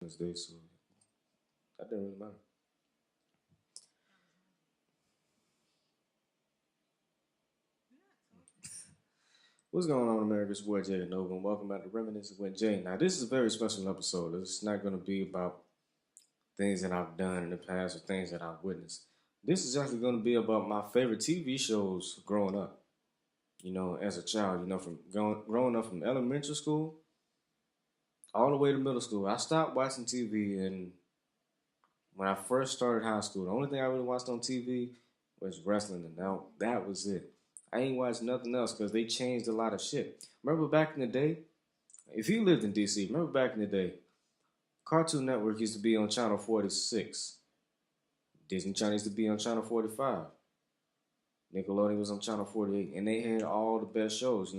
Wednesday, so that didn't really matter. What's going on, America? It's your boy Jay Nova, and welcome back to Reminiscing with Jay. Now, this is a very special episode. It's not going to be about things that I've done in the past or things that I've witnessed. This is actually going to be about my favorite TV shows growing up. As a child, from growing up from elementary school all the way to middle school. I stopped watching TV, and when I first started high school, the only thing I really watched on TV was wrestling, and now that was it. I ain't watched nothing else because they changed a lot of shit. Remember back in the day? If you lived in DC, remember back in the day, Cartoon Network used to be on Channel 46. Disney Channel used to be on Channel 45. Nickelodeon was on Channel 48. And they had all the best shows.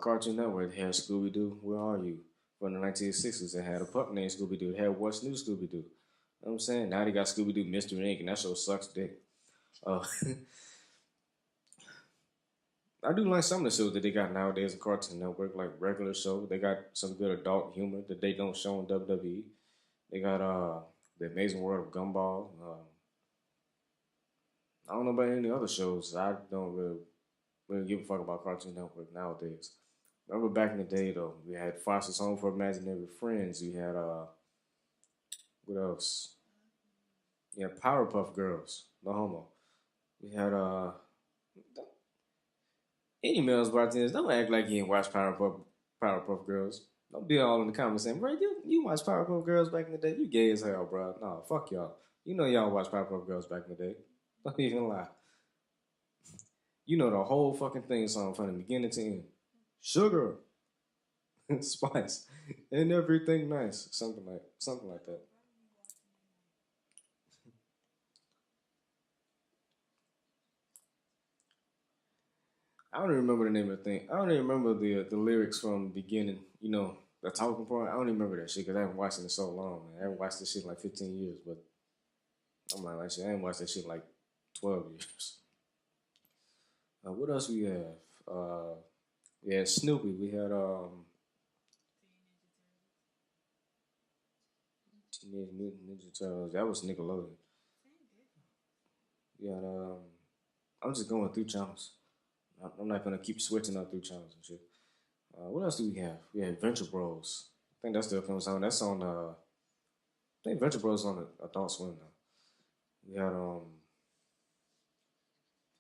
Cartoon Network had Scooby Doo, Where Are You? From the 1960s. They had a pup named Scooby Doo. They had What's New Scooby Doo. You know what I'm saying? Now they got Scooby Doo Mystery Inc., and that show sucks dick. Uh, I do like some of the shows that they got nowadays on Cartoon Network, like regular shows. They got some good adult humor that they don't show on WWE. They got The Amazing World of Gumball. I don't know about any other shows. I don't really give a fuck about Cartoon Network nowadays. Remember back in the day though, we had Foster's Home for Imaginary Friends. You had what else? You had Powerpuff Girls. No homo. We had any males watching this, don't act like you ain't watched Powerpuff Girls. Don't be all in the comments saying, bro, you watched Powerpuff Girls back in the day? You gay as hell, bro. No, fuck y'all. You know y'all watched Powerpuff Girls back in the day. Don't even lie. You know the whole fucking thing song from the beginning to end. Sugar, spice, and everything nice. Something like that. I don't even remember the name of the thing. I don't even remember the lyrics from the beginning. The talking part. I don't even remember that shit because I haven't watched it in so long, man. I haven't watched this shit in like 15 years, but I'm like shit. I haven't watched that shit in like 12 years. What else we have? We had Snoopy. We had Teenage Mutant Ninja Turtles. That was Nickelodeon. We had I'm just going through channels. I'm not gonna keep switching up through channels and shit. What else do we have? We had Venture Bros. I think that still comes on. That's on. I think Venture Bros on Adult Swim now. We had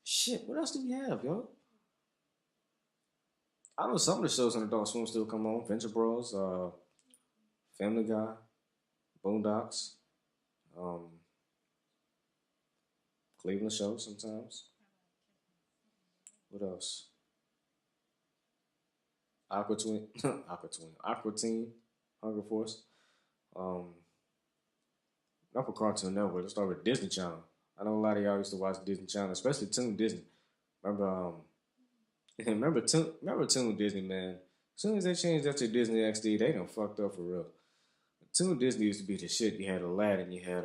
shit. What else do we have, yo? I know some of the shows on Adult Swim still come on. Venture Bros, Family Guy, Boondocks, um, Cleveland Show sometimes. What else? Aqua Twin, Aqua Twin, Aqua Teen, Hunger Force. Um, Not for Cartoon Network. Let's start with Disney Channel. I know a lot of y'all used to watch Disney Channel, especially Toon Disney. Remember, remember Toon Disney, man. As soon as they changed that to Disney XD, they done fucked up for real. Toon Disney used to be the shit. You had Aladdin, you had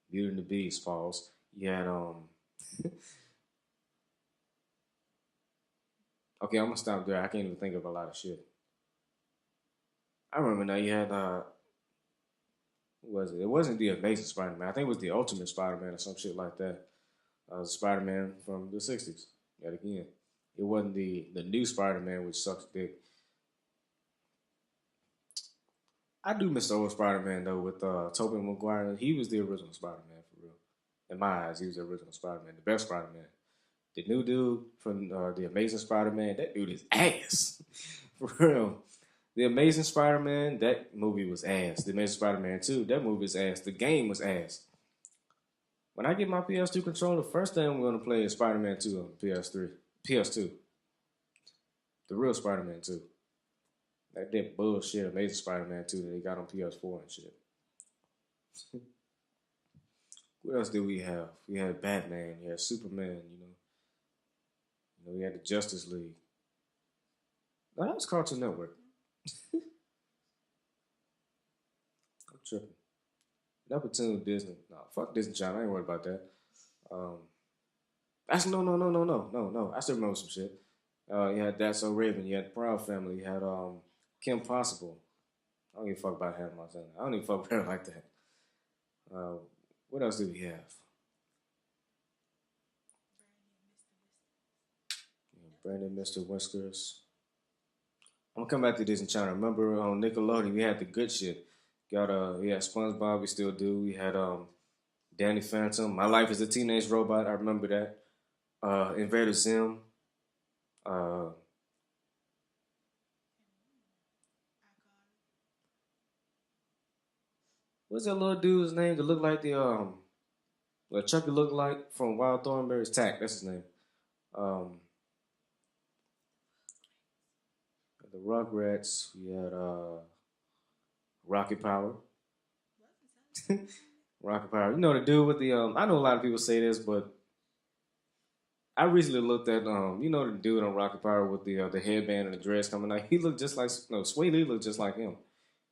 Beauty and the Beast, Falls. You had okay, I'm gonna stop there. I can't even think of a lot of shit. I remember now you had who was it? It wasn't the Amazing Spider-Man. I think it was the Ultimate Spider-Man or some shit like that. Spider-Man from the '60s. Yet again, it wasn't the new Spider-Man, which sucks dick. I do miss the old Spider-Man though with Tobey Maguire. He was the original Spider-Man for real. In my eyes, he was the original Spider-Man, the best Spider-Man. The new dude from the Amazing Spider-Man, that dude is ass for real. The Amazing Spider-Man, that movie was ass. The Amazing Spider-Man 2, that movie was ass. The game was ass. When I get my PS2 controller, the first thing I'm going to play is Spider-Man 2 on PS3, PS2, the real Spider-Man 2. That bullshit Amazing Spider-Man 2 that they got on PS4 and shit. What else did we have? We had Batman, we had Superman, we had the Justice League. No, that was Cartoon Network. I'm tripping. Neptune Disney. No, fuck Disney Channel. I ain't worried about that. Um, Actually, no. I still remember some shit. You had That's So Raven. You had Proud Family. You had Kim Possible. I don't give a fuck about Hannah Montana. I don't even fuck with her like that. Uh, what else do we have? Yeah, Brandon, Mr. Whiskers. I'm gonna come back to this and trying to remember on Nickelodeon we had the good shit. Got we had SpongeBob, we still do. We had Danny Phantom, My Life as a Teenage Robot, I remember that. Invader Zim, uh what's that little dude's name that looked like the what Chucky looked like from Wild Thornberry's Tack, that's his name. Um the Rugrats, we had Rocket Power. Rocket Power. You know the dude with the I know a lot of people say this, but I recently looked at you know the dude on Rocket Power with the headband and the dress coming out. He looked just like no Sway Lee looked just like him.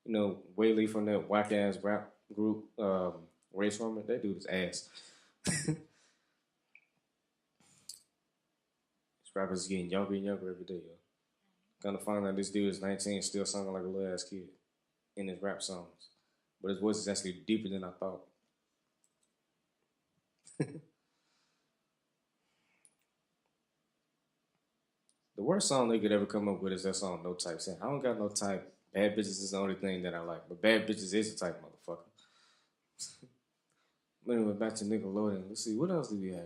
You know, Way Lee from that whack ass rap group, Race Rumor. That dude is ass. This rapper's getting younger and younger every day, yo. Gonna find out this dude is 19, still sounding like a little ass kid in his rap songs. But his voice is actually deeper than I thought. The worst song they could ever come up with is that song No Type saying, I don't got no type. Bad bitches is the only thing that I like. But bad bitches is the type, motherfucker. But anyway, back to Nickelodeon. Let's see, what else do we have?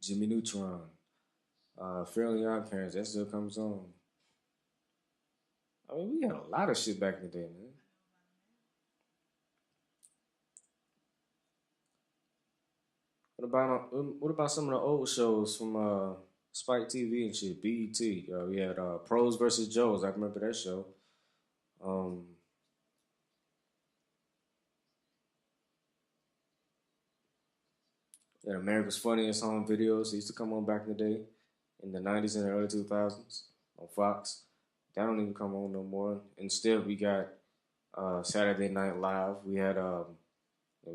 Jimmy Neutron. Fairly Odd Parents, that still comes on. I mean, we had a lot of shit back in the day, man. What about some of the old shows from Spike TV and shit? BET. We had Pros versus Joes. I remember that show. Um, yeah, America's Funniest Home Videos. They used to come on back in the day, in the '90s and the early 2000s on Fox. That don't even come on no more. Instead, we got Saturday Night Live. We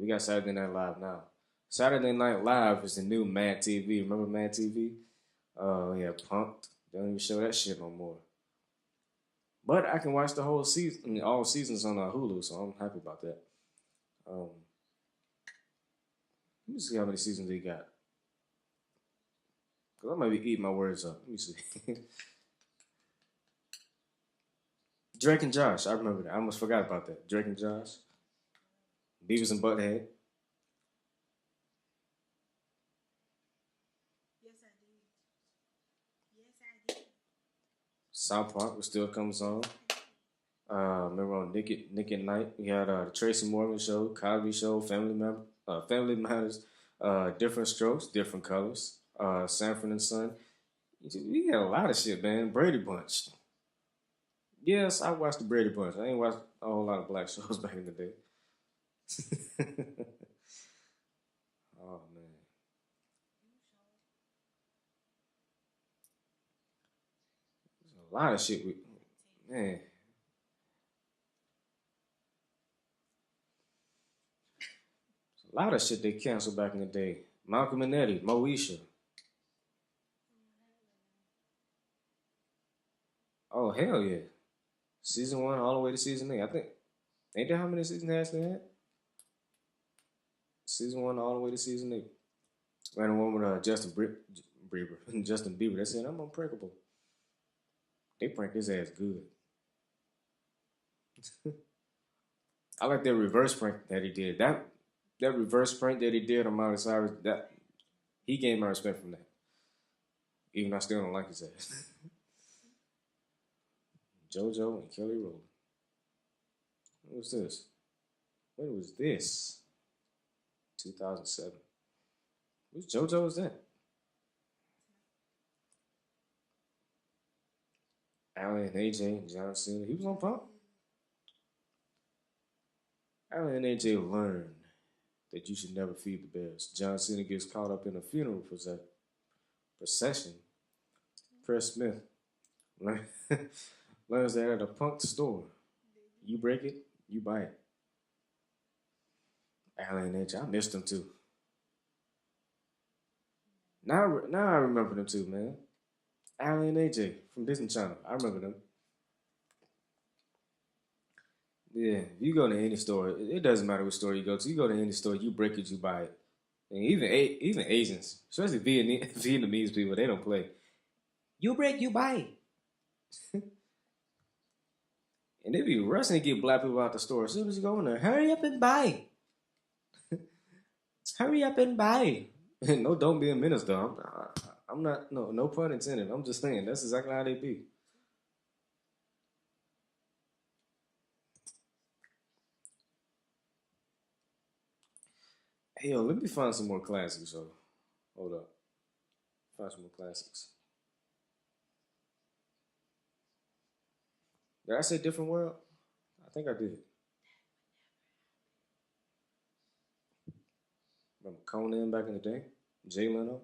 got Saturday Night Live now. Saturday Night Live is the new Mad TV. Remember Mad TV? Yeah, Punked. They don't even show that shit no more. But I can watch the whole season, I mean, all seasons on Hulu, so I'm happy about that. Um, let me see how many seasons they got. Cause I might be eating my words up. Let me see. Drake and Josh, I remember that. I almost forgot about that. Drake and Josh, Beavis and Butthead, South Park, which still comes on. Remember on Nick at Night, we had the Tracy Morgan Show, Cosby Show, Family Matters, Different Strokes, Different Colors, Sanford and Son. We had a lot of shit, man. Brady Bunch. Yes, I watched the Brady Bunch. I ain't watched a whole lot of black shows back in the day. Oh man, a lot of shit. Man, a lot of shit they canceled back in the day. Malcolm and Eddie, Moesha. Oh hell yeah, season one all the way to season eight. I think ain't that how many seasons they actually had? Season one all the way to season eight. Ran the one with Bieber, Justin Bieber. They said I'm unprankable. They pranked his ass good. I like that reverse prank that he did. That reverse prank that he did on Miley Cyrus. That he gained my respect from that. Even though I still don't like his ass. JoJo and Kelly Rowland. What was this? When was this? 2007. Which JoJo was that? Allen and AJ and John Cena. He was on Pump. Allen and AJ learned that you should never feed the bears. John Cena gets caught up in a funeral procession. Chris Smith learns that at a Punk store, you break it, you buy it. Allen and AJ, I missed them too. Now I remember them too, man. Alan and AJ from Disney Channel. I remember them. Yeah, if you go to any store, it doesn't matter what store you go to. You go to any store, you break it, you buy it. And even Asians, especially Vietnamese people, they don't play. You break, you buy. And they be rushing to get black people out the store. As soon as you go in there, hurry up and buy. Hurry up and buy. No, don't be a minister. I'm not, no pun intended. I'm just saying, that's exactly how they be. Hey, yo, let me find some more classics, yo. Hold up. Find some more classics. Did I say different world? I think I did. Remember Conan back in the day? Jay Leno?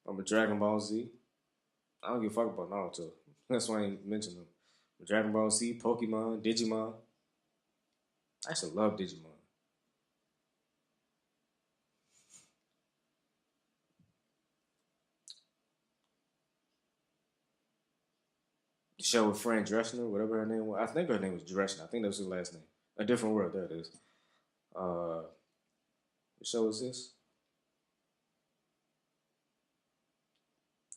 Remember Dragon Ball Z? I don't give a fuck about Naruto. That's why I ain't mention them. Dragon Ball Z, Pokemon, Digimon. I used to love Digimon. The show with Fran Drescher, whatever her name was. I think her name was Drescher. I think that was her last name. A different world, there it is. Uh, the show is this?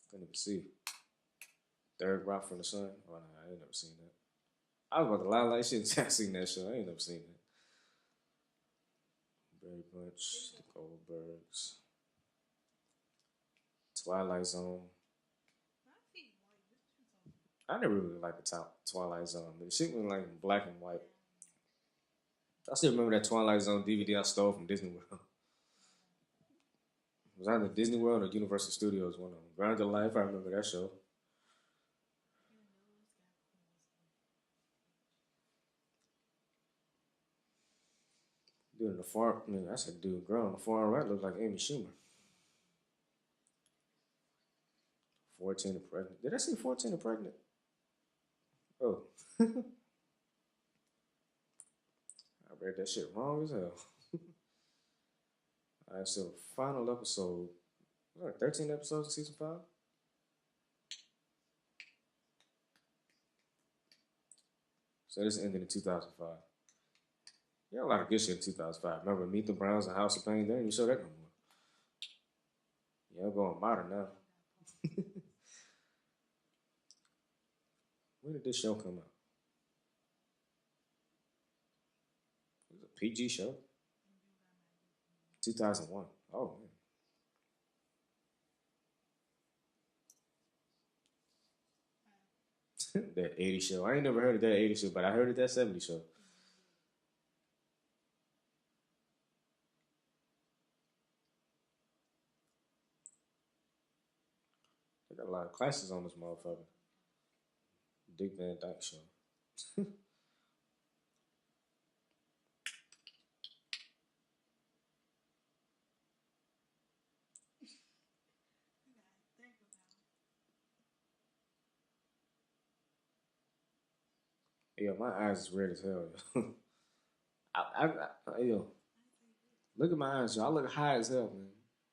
Can't even see. Third Rock from the Sun. Oh, no, I ain't never seen that. I was about to lie like shit. I seen that show. I ain't never seen that. Very much. The Goldbergs. Twilight Zone. I never really liked the top Twilight Zone. The shit was like in black and white. I still remember that Twilight Zone DVD I stole from Disney World. It was either Disney World or Universal Studios, one of them. Grounded Life, I remember that show. Dude in the far, I mean, I said dude girl on the far right looked like Amy Schumer. 14 and pregnant. Did I see 14 and pregnant? Oh, I read that shit wrong as hell. All right, so final episode. What, 13 episodes of season 5? So this ended in 2005. Yeah, a lot of good shit in 2005. Remember Meet the Browns and House of Pain? They didn't show that no more. Yeah, I'm going modern now. When did this show come out? It was a PG show. 2001. Oh, man. That 80 show. I ain't never heard of that 80 show, but I heard of that 70 show. They got a lot of classes on this motherfucker. Dick Van Dyke show. Yeah, my eyes is red as hell. Yo, look at my eyes, yo. I look high as hell, man.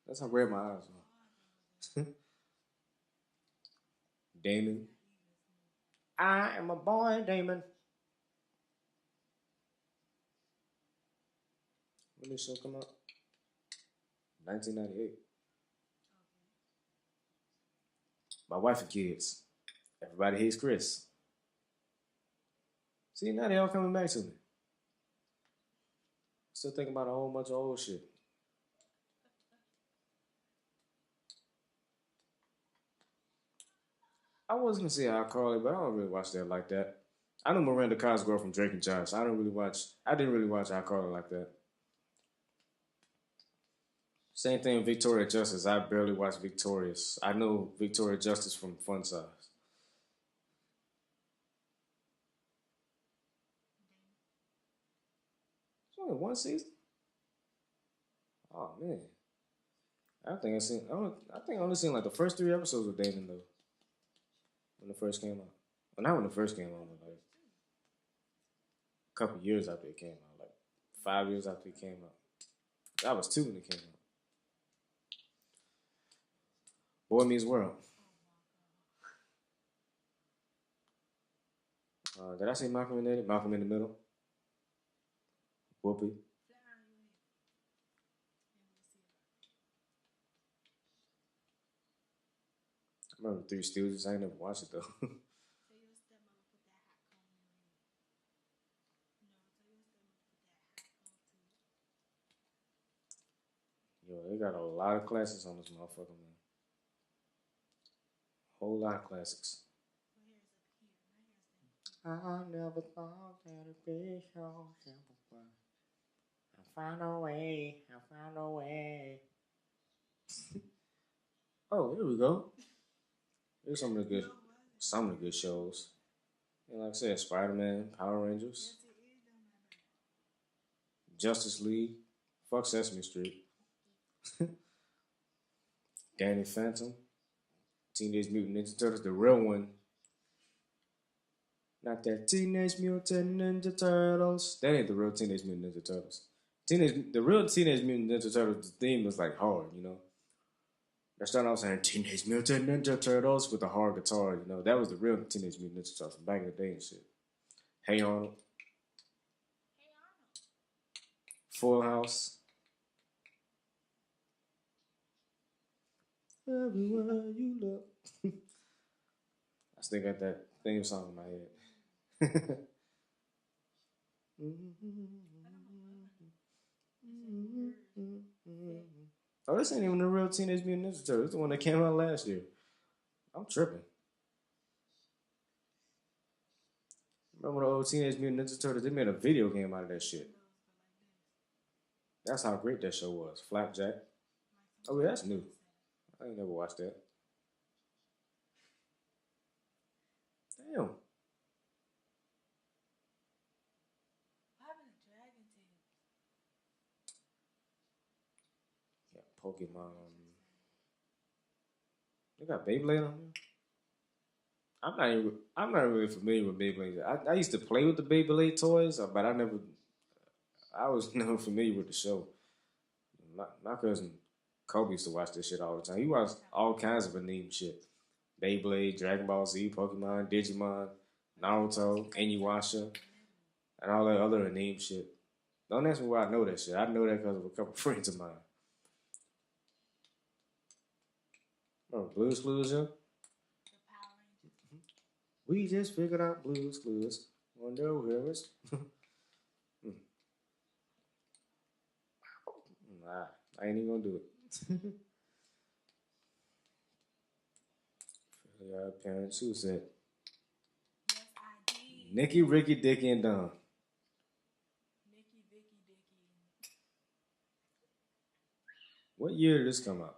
That's how red my eyes are. Damon. I am a boy, Damon. When did this show come out? 1998. My wife and kids. Everybody hates Chris. See, now they all coming back to me. Still thinking about a whole bunch of old shit. I was gonna say iCarly, but I don't really watch that like that. I know Miranda Cosgrove from Drake and Josh. I don't really watch. I didn't really watch iCarly like that. Same thing with Victoria Justice. I barely watch Victorious. I know Victoria Justice from Fun Size. It's only one season. Oh man, I think I seen. I think I only seen like the first 3 episodes of Damon though when it first came out. Well, not when it first came out, but like a couple years after it came out, like 5 years after it came out. I was 2 when it came out. Boy Meets World. Did I say Malcolm in it? Malcolm in the Middle. Whoopi. I remember Three Stooges. I ain't never watched it though. Yo, they got a lot of classics on this motherfucker, man. Whole lot of classics. I never thought that it'd be so simple, but I found a way. I found a way. Oh, here we go. Here's some of the good shows. And like I said, Spider Man, Power Rangers, Justice League, fuck Sesame Street, Danny Phantom, Teenage Mutant Ninja Turtles, the real one. Not that Teenage Mutant Ninja Turtles. That ain't the real Teenage Mutant Ninja Turtles. The real Teenage Mutant Ninja Turtles, the theme was like hard, you know. They started off saying Teenage Mutant Ninja Turtles with a hard guitar, you know. That was the real Teenage Mutant Ninja Turtles from back in the day and shit. Hey Arnold, Full House. Everywhere you look. I still got that theme song in my head. Oh, this ain't even the real Teenage Mutant Ninja Turtles. It's the one that came out last year. I'm tripping. Remember the old Teenage Mutant Ninja Turtles? They made a video game out of that shit. That's how great that show was. Flapjack. Oh, yeah, that's new. I ain't never watched that. Damn. Yeah, Pokemon. They got Beyblade on here. I'm not really familiar with Beyblade. I used to play with the Beyblade toys, but I was never familiar with the show. My cousin Kobe used to watch this shit all the time. He watched all kinds of anime shit. Beyblade, Dragon Ball Z, Pokemon, Digimon, Naruto, Inuyasha, and all that other anime shit. Don't ask me why I know that shit. I know that because of a couple friends of mine. Oh, Blue's Clues, yeah? We just figured out Blue's Clues. Wonder where it's. Nah, I ain't even gonna do it. Parents, who said? Nikki, Ricky, Dicky, and Don. What year did this come out?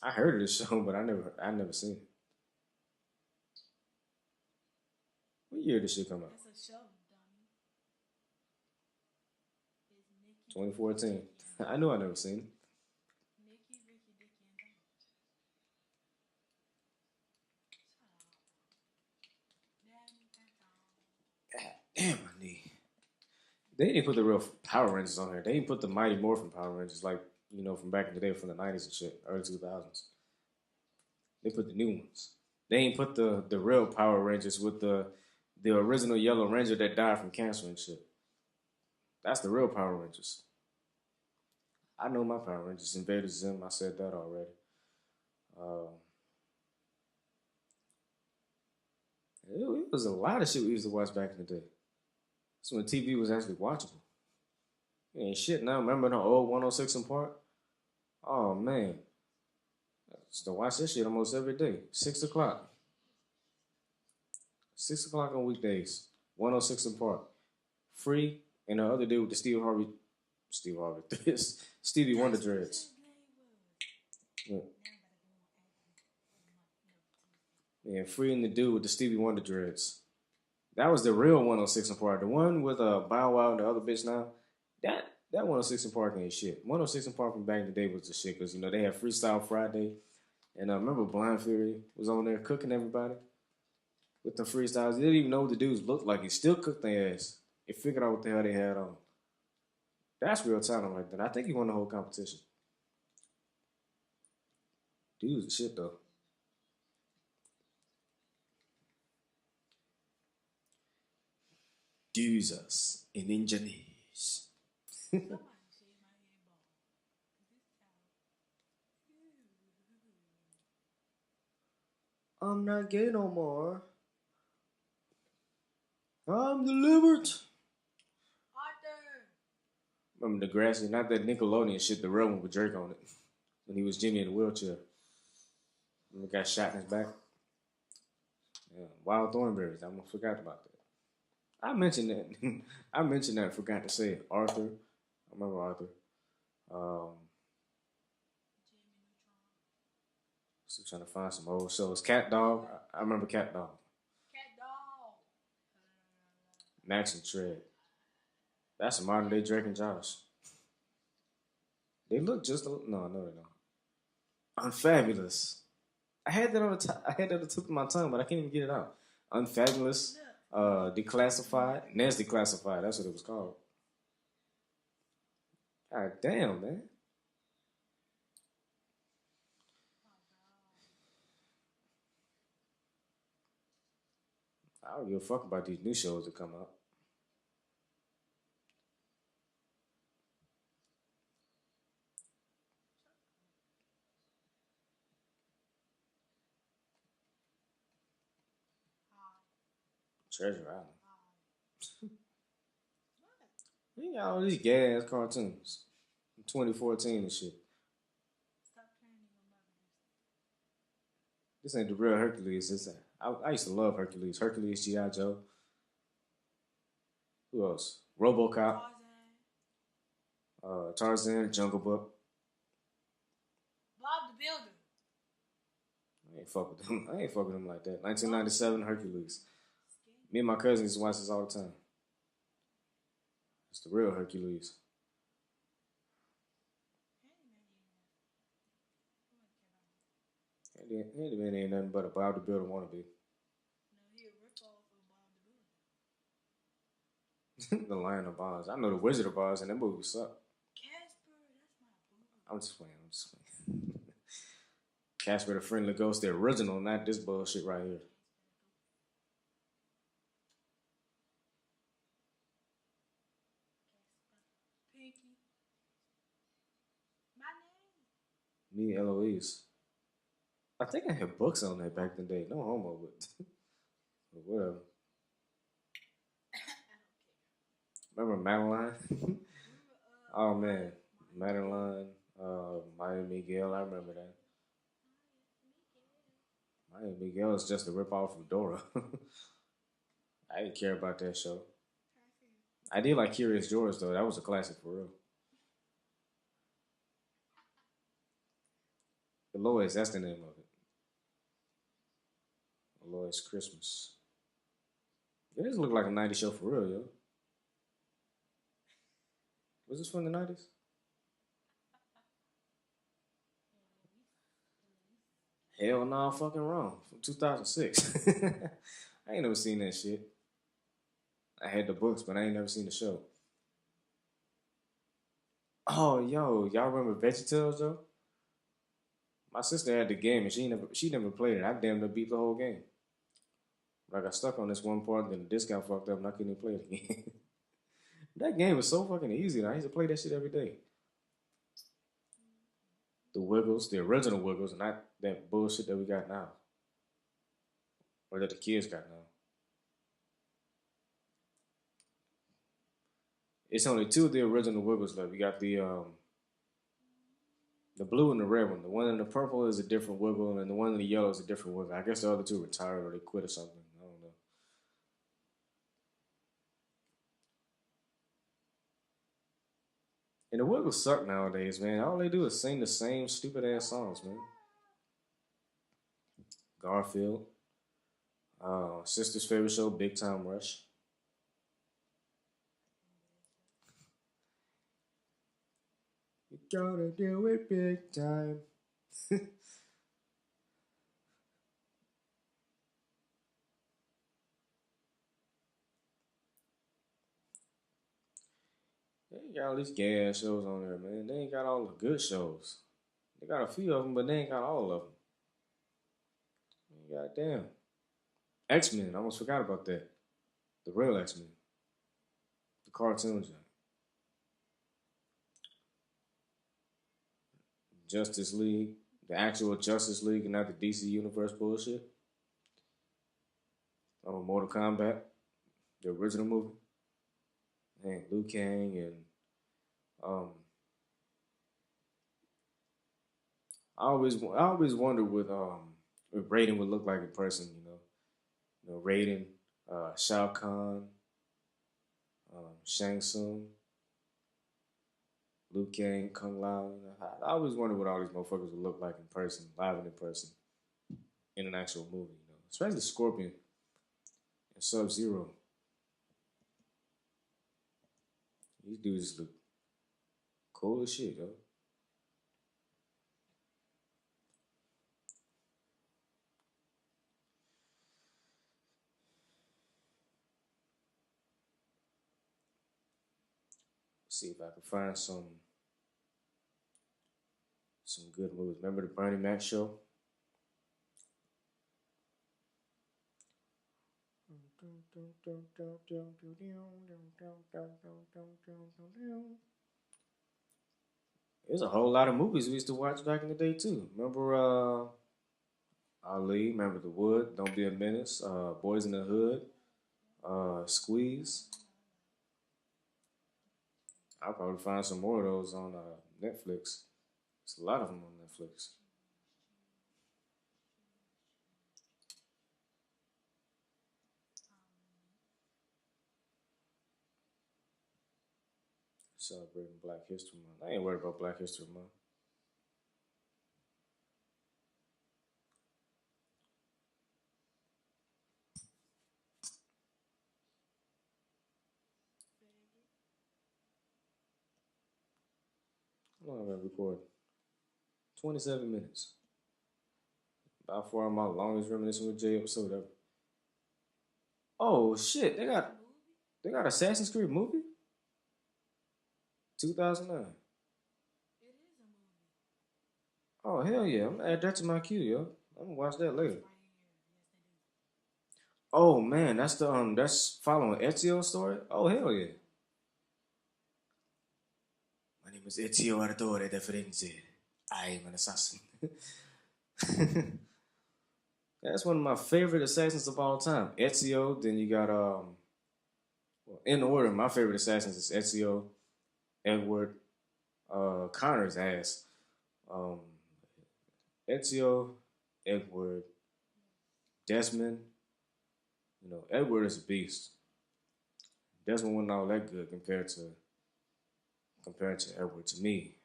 I heard of this show, but I never seen it. What year did this shit come out? 2014. I knew I never seen it. God damn my knee. They didn't put the real Power Rangers on here. They didn't put the Mighty Morphin Power Rangers like, you know, from back in the day from the 90s and shit, early 2000s. They put the new ones. They ain't put the real Power Rangers with the original Yellow Ranger that died from cancer and shit. That's the real Power Rangers. I know my Power Rangers. Invader Zim. I said that already. Uh, it was a lot of shit we used to watch back in the day. That's when TV was actually watchable. It ain't shit now. Remember the old 106 in Park? Oh man. I used to watch this shit almost every day. 6 o'clock. 6 o'clock on weekdays. 106 in Park. Free. And the other dude with the Steve Harvey. Stevie Wonder dreads. Yeah. Yeah, Free and the dude with the Stevie Wonder dreads. That was the real 106 in Park. The one with Bow Wow and the other bitch now. That 106 in Park ain't shit. 106 in Park from back in the day was the shit because, you know, they had Freestyle Friday. And I remember Blind Fury was on there cooking everybody with the freestyles. They didn't even know what the dudes looked like. He still cooked their ass. He figured out what the hell they had on. That's real talent right there. I think he won the whole competition. Dude's the shit though. Jesus in engineers. I'm not gay no more. I'm delivered. Remember the grassy, not that Nickelodeon shit, the real one with Drake on it. When he was Jimmy in the wheelchair. When he got shot in his back. Yeah, Wild Thornberries. I almost forgot about that. I mentioned that. I mentioned that. Forgot to say it. Arthur. I remember Arthur. Um, Still trying to find some old shows. Cat Dog. I remember Cat Dog. Max and Tread. That's a modern day Drake and Josh. They look just a no, no, they don't. Unfabulous. I had that on the I had that on the tip of my tongue, but I can't even get it out. Unfabulous. Declassified. Nes Declassified. That's what it was called. God damn, man. I don't give a fuck about these new shows that come out. Treasure Island. You got all these gay ass cartoons. 2014 and shit. This ain't the real Hercules. I used to love Hercules. Hercules, G.I. Joe. Who else? Robocop, Tarzan, Jungle Book. I ain't fuck with them. I ain't fuck with them like that. 1997 Hercules. Me and my cousins used to watch this all the time. It's the real Hercules. Handyman ain't nothing but a Bob the Builder wannabe. The Lion of Oz. I know the Wizard of Oz, and that movie sucked. I'm just playing. I'm just playing. Casper the Friendly Ghost, the original, not this bullshit right here. Me, Eloise. I think I had books on that back in the day. No homo, but whatever. Remember Madeline? Oh man, Madeline, Maya Miguel. I remember that. Maya Miguel is just a ripoff of Dora. I didn't care about that show. I did like Curious George though. That was a classic for real. Dolores, that's the name of it. Dolores Christmas. It does look like a '90s show for real, yo. Was this from the '90s? Hell no, fucking wrong. From 2006. I ain't never seen that shit. I had the books, but I ain't never seen the show. Oh, yo, y'all remember VeggieTales though? My sister had the game and she never played it. I damn near beat the whole game. But I got stuck on this one part, then the disc got fucked up and I couldn't even play it again. That game was so fucking easy. And I used to play that shit every day. The Wiggles, the original Wiggles, and not that bullshit that we got now. Or that the kids got now. It's only two of the original Wiggles left. We got the blue and the red one. The one in the purple is a different Wiggle, and the one in the yellow is a different Wiggle. I guess the other two retired or they quit or something. I don't know. And the Wiggles suck nowadays, man. All they do is sing the same stupid ass songs, man. Garfield, sister's favorite show, Big Time Rush. You gotta do it big time. They ain't got all these gay ass shows on there, man. They ain't got all the good shows. They got a few of them, but they ain't got all of them. Goddamn. X-Men. I almost forgot about that. The real X-Men. The cartoon joint. Justice League. The actual Justice League and not the DC Universe bullshit. Mortal Kombat. The original movie. And Liu Kang and um I always wonder what Raiden would look like in person, Raiden, Shao Kahn, Shang Tsung, Liu Kang, Kung Lao. I always wonder what all these motherfuckers would look like in person, live and in person, in an actual movie, Especially Scorpion and Sub Zero. These dudes look cool as shit, yo. See if I can find some good movies. Remember the Bernie Mac show? There's a whole lot of movies we used to watch back in the day too. Remember Ali, remember The Wood, Don't Be a Menace, Boys in the Hood, Squeeze. I'll probably find some more of those on Netflix. There's a lot of them on Netflix. Celebrating Black History Month. I ain't worried about Black History Month. How long have I recorded? 27 minutes. By far my longest reminiscing with Jay episode ever. Oh shit, they got Assassin's Creed movie? 2009. Oh hell yeah, I'm gonna add that to my queue, yo. I'm gonna watch that later. Oh man, that's following Ezio's story. Oh hell yeah. My name is Ezio Auditore de Firenze. I am an assassin. That's one of my favorite assassins of all time. Ezio. Then you got well, in order, my favorite assassins is Ezio, Edward, Connor's ass. Um, Ezio, Edward, Desmond. Edward is a beast. Desmond wasn't all that good compared to Edward. To me,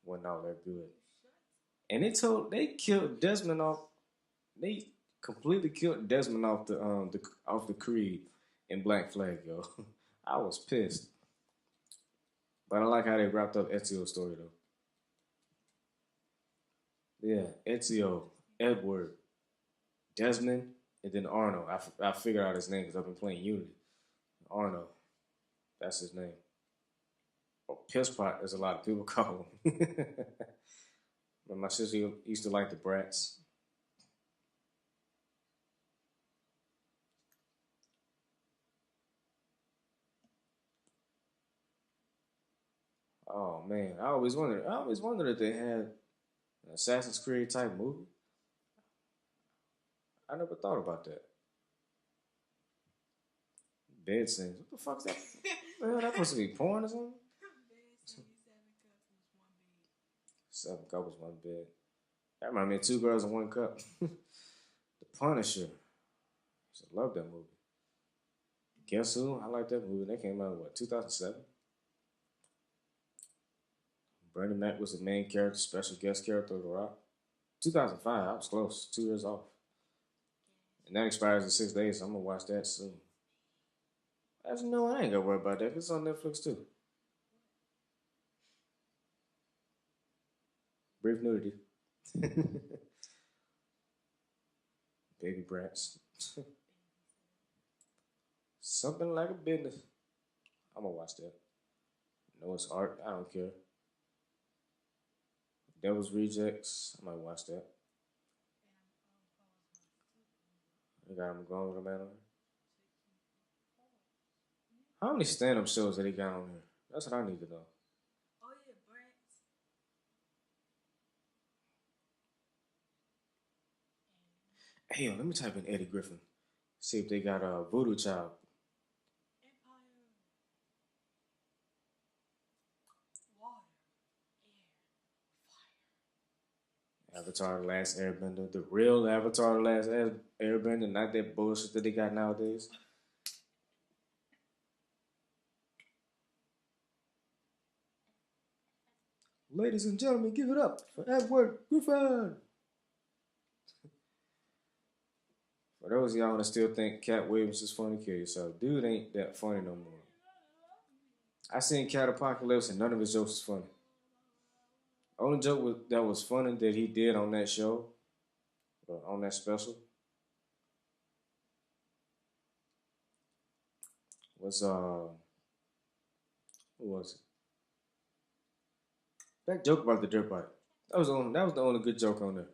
wasn't all that good. And they killed Desmond off. They completely killed Desmond off the Creed in Black Flag, yo. I was pissed, but I like how they wrapped up Ezio's story though. Yeah, Ezio, Edward, Desmond, and then Arno. I figured out his name because I've been playing Unity. Arno, that's his name. Or Piss Pot, as a lot of people call him. But my sister used to like the Brats. Oh man, I always wondered. I always wondered if they had an Assassin's Creed type movie. I never thought about that. Bed scenes. What the fuck's that? Man, that supposed to be porn or something? Seven couples, one bed. That reminded me of Two Girls in One Cup. The Punisher. I love that movie. Guess who? I like that movie. That came out in what, 2007? Bernie Mac was the main character, special guest character of The Rock. 2005. I was close. 2 years off. And that expires in 6 days, so I'm gonna watch that soon. Actually, no, I ain't gonna worry about that. It's on Netflix too. Brief nudity. Baby brats. Something like a business. I'm gonna watch that. No, it's art. I don't care. Devil's Rejects. I might watch that. They got him going with a man on there. How many stand-up shows that he got on here? That's what I need to know. Hey, let me type in Eddie Griffin. See if they got a Voodoo Child. Avatar: The Last Airbender, the real Avatar: The Last Airbender, not that bullshit that they got nowadays. Ladies and gentlemen, give it up for Edward Griffin. For those of y'all that still think Cat Williams is funny, kill yourself. Dude ain't that funny no more. I seen Cat Apocalypse and none of his jokes was funny. Only joke that was funny that he did on that show, on that special, was who was it? That joke about the dirt bike. That was the only good joke on there.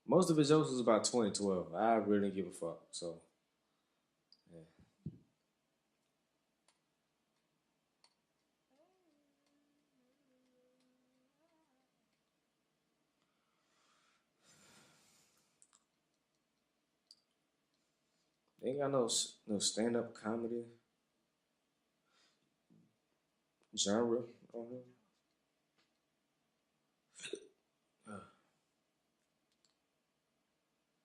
Most of his jokes was about 2012. I really didn't give a fuck. So yeah. They ain't got no stand up comedy genre on him.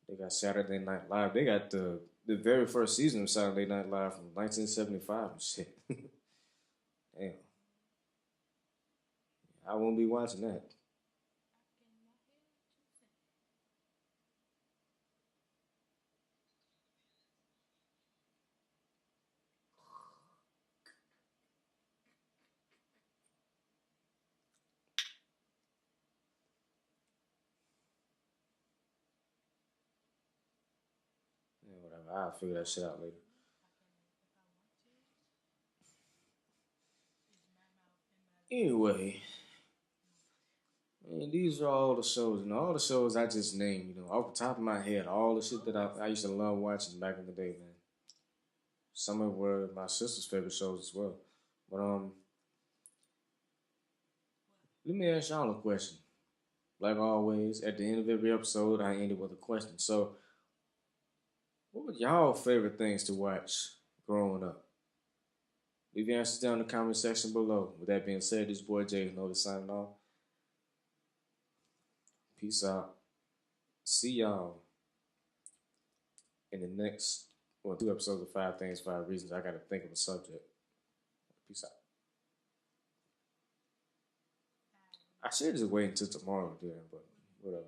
They got Saturday Night Live. They got the very first season of Saturday Night Live from 1975 and shit. Damn, I won't be watching that. Yeah, whatever. I'll figure that shit out later. Anyway, man, these are all the shows. All the shows I just named. Off the top of my head, all the shit that I used to love watching back in the day, man. Some of them were my sister's favorite shows as well. But let me ask y'all a question. Like always, at the end of every episode, I end it with a question. So, what were y'all favorite things to watch growing up? Leave your answers down in the comment section below. With that being said, this boy Jay Novi signing off. Peace out. See y'all in the next, well, 2 episodes of 5 Things, 5 Reasons. I got to think of a subject. Peace out. I should just wait until tomorrow, then, but whatever.